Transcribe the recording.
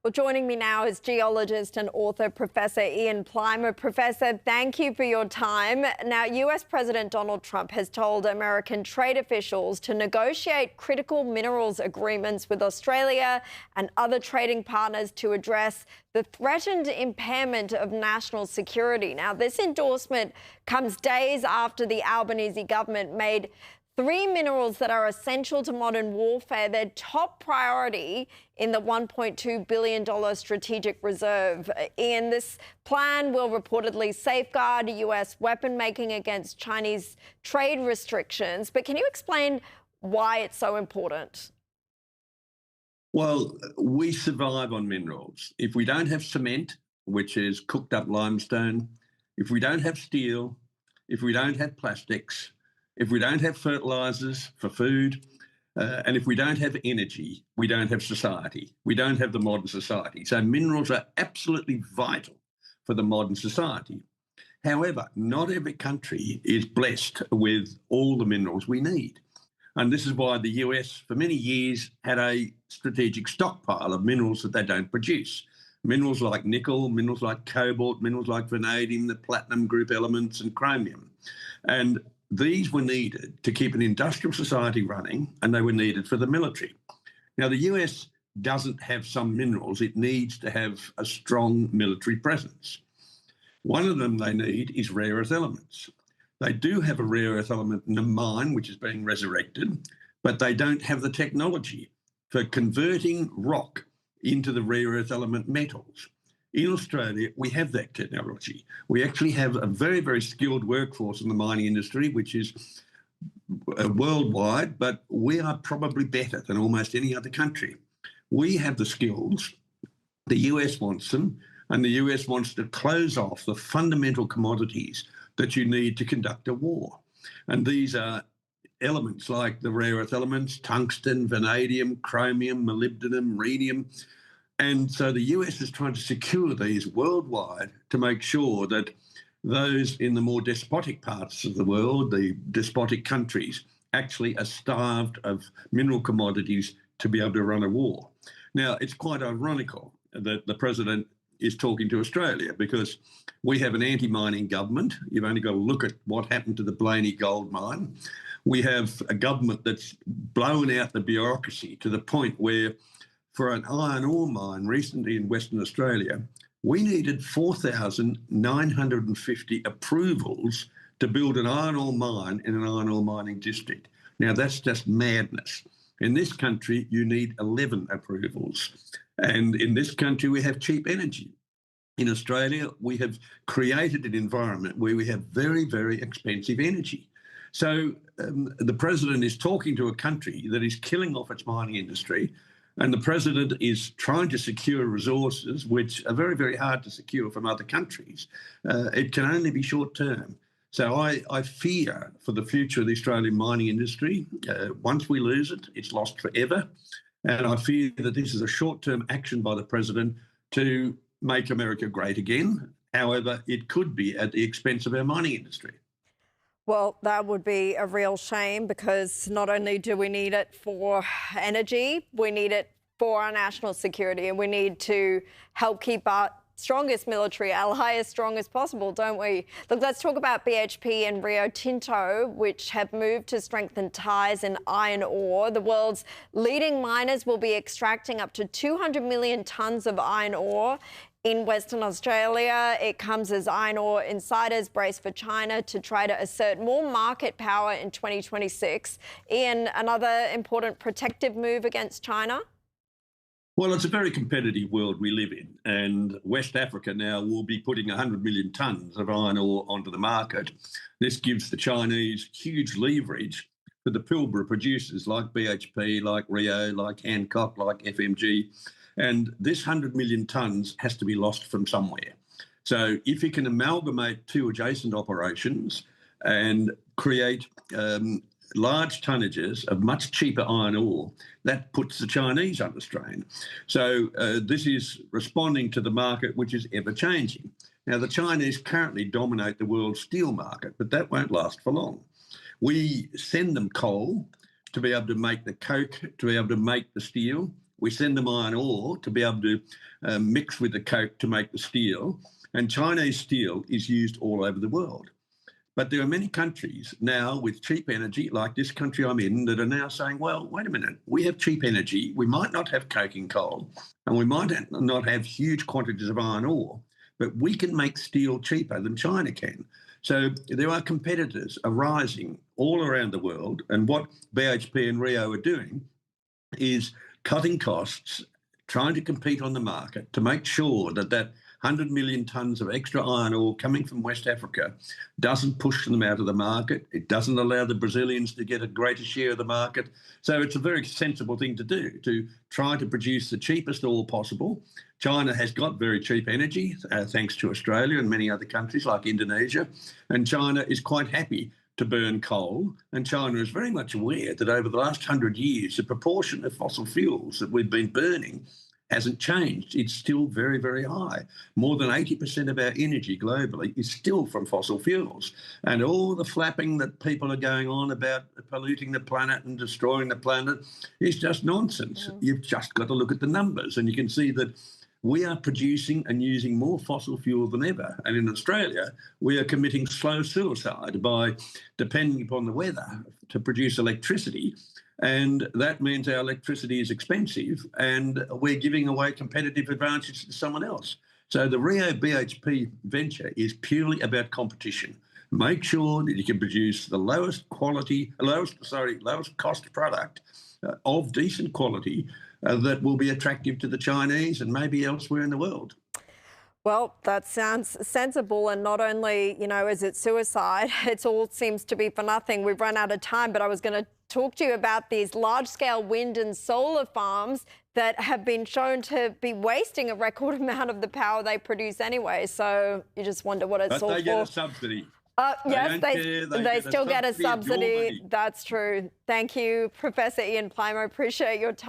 Well, joining me now is geologist and author Professor Ian Plimer. Professor, thank you for your time. Now, US President Donald Trump has told American trade officials to negotiate critical minerals agreements with Australia and other trading partners to address the threatened impairment of national security. Now, this endorsement comes days after the Albanese government made three minerals that are essential to modern warfare their top priority in the $1.2 billion strategic reserve. Ian, this plan will reportedly safeguard US weapon making against Chinese trade restrictions. But can you explain why it's so important? Well, we survive on minerals. If we don't have cement, which is cooked up limestone, if we don't have steel, if we don't have plastics, if we don't have fertilizers for food, and if we don't have energy, we don't have society. We don't have the modern society. So minerals are absolutely vital for the modern society. However, not every country is blessed with all the minerals we need. And this is why the US, for many years, had a strategic stockpile of minerals that they don't produce. Minerals like nickel, minerals like cobalt, minerals like vanadium, the platinum group elements, and chromium. And these were needed to keep an industrial society running, and they were needed for the military. Now, the US doesn't have some minerals. It needs to have a strong military presence. One of them they need is rare earth elements. They do have a rare earth element in a mine, which is being resurrected, but they don't have the technology for converting rock into the rare earth element metals. In Australia, we have that technology. We actually have a very, very skilled workforce in the mining industry, which is worldwide, but we are probably better than almost any other country. We have the skills, the US wants them, and the US wants to close off the fundamental commodities that you need to conduct a war. And these are elements like the rare earth elements, tungsten, vanadium, chromium, molybdenum, rhenium. And so the US is trying to secure these worldwide to make sure that those in the more despotic parts of the world, the despotic countries, actually are starved of mineral commodities to be able to run a war. Now, it's quite ironical that the president is talking to Australia because we have an anti-mining government. You've only got to look at what happened to the Blaney gold mine. We have a government that's blown out the bureaucracy to the point where for an iron ore mine recently in Western Australia, we needed 4,950 approvals to build an iron ore mine in an iron ore mining district. Now, that's just madness. In this country, you need 11 approvals. And in this country, we have cheap energy. In Australia, we have created an environment where we have very, very expensive energy. So the president is talking to a country that is killing off its mining industry, and the president is trying to secure resources which are very, very hard to secure from other countries. It can only be short term. So I fear for the future of the Australian mining industry. Once we lose it, it's lost forever. And I fear that this is a short-term action by the president to make America great again. However, it could be at the expense of our mining industry. Well, that would be a real shame because not only do we need it for energy, we need it for our national security, and we need to help keep our strongest military ally as strong as possible, don't we? Look, let's talk about BHP and Rio Tinto, which have moved to strengthen ties in iron ore. The world's leading miners will be extracting up to 200 million tonnes of iron ore in Western Australia. It comes as iron ore insiders brace for China to try to assert more market power in 2026. Ian, another important protective move against China? Well, it's a very competitive world we live in, and West Africa now will be putting 100 million tonnes of iron ore onto the market. This gives the Chinese huge leverage for the Pilbara producers like BHP, like Rio, like Hancock, like FMG. And this 100 million tonnes has to be lost from somewhere. So if you can amalgamate two adjacent operations and create large tonnages of much cheaper iron ore, that puts the Chinese under strain. So this is responding to the market, which is ever changing. Now, the Chinese currently dominate the world steel market, but that won't last for long. We send them coal to be able to make the coke, to be able to make the steel. We send them iron ore to be able to mix with the coke to make the steel. And Chinese steel is used all over the world. But there are many countries now with cheap energy, like this country I'm in, that are now saying, well, wait a minute, we have cheap energy. We might not have coking coal, and we might not have huge quantities of iron ore, but we can make steel cheaper than China can. So there are competitors arising all around the world. And what BHP and Rio are doing is cutting costs, trying to compete on the market to make sure that 100 million tonnes of extra iron ore coming from West Africa doesn't push them out of the market. It doesn't allow the Brazilians to get a greater share of the market. So it's a very sensible thing to do, to try to produce the cheapest ore possible. China has got very cheap energy, thanks to Australia and many other countries like Indonesia. And China is quite happy to burn coal. And China is very much aware that over the last 100 years, the proportion of fossil fuels that we've been burning hasn't changed. It's still very, very high. More than 80% of our energy globally is still from fossil fuels. And all the flapping that people are going on about polluting the planet and destroying the planet is just nonsense. You've just got to look at the numbers, and you can see that we are producing and using more fossil fuel than ever. And in Australia, we are committing slow suicide by depending upon the weather to produce electricity. And that means our electricity is expensive, and we're giving away competitive advantage to someone else. So the Rio BHP venture is purely about competition. Make sure that you can produce the lowest cost product of decent quality that will be attractive to the Chinese and maybe elsewhere in the world. Well, that sounds sensible, and not only, is it suicide, it all seems to be for nothing. We've run out of time, but I was going to talk to you about these large-scale wind and solar farms that have been shown to be wasting a record amount of the power they produce anyway. So you just wonder what it's all for. But they get a subsidy. Yes, they still get a subsidy. That's true. Thank you, Professor Ian Plimer. Appreciate your time.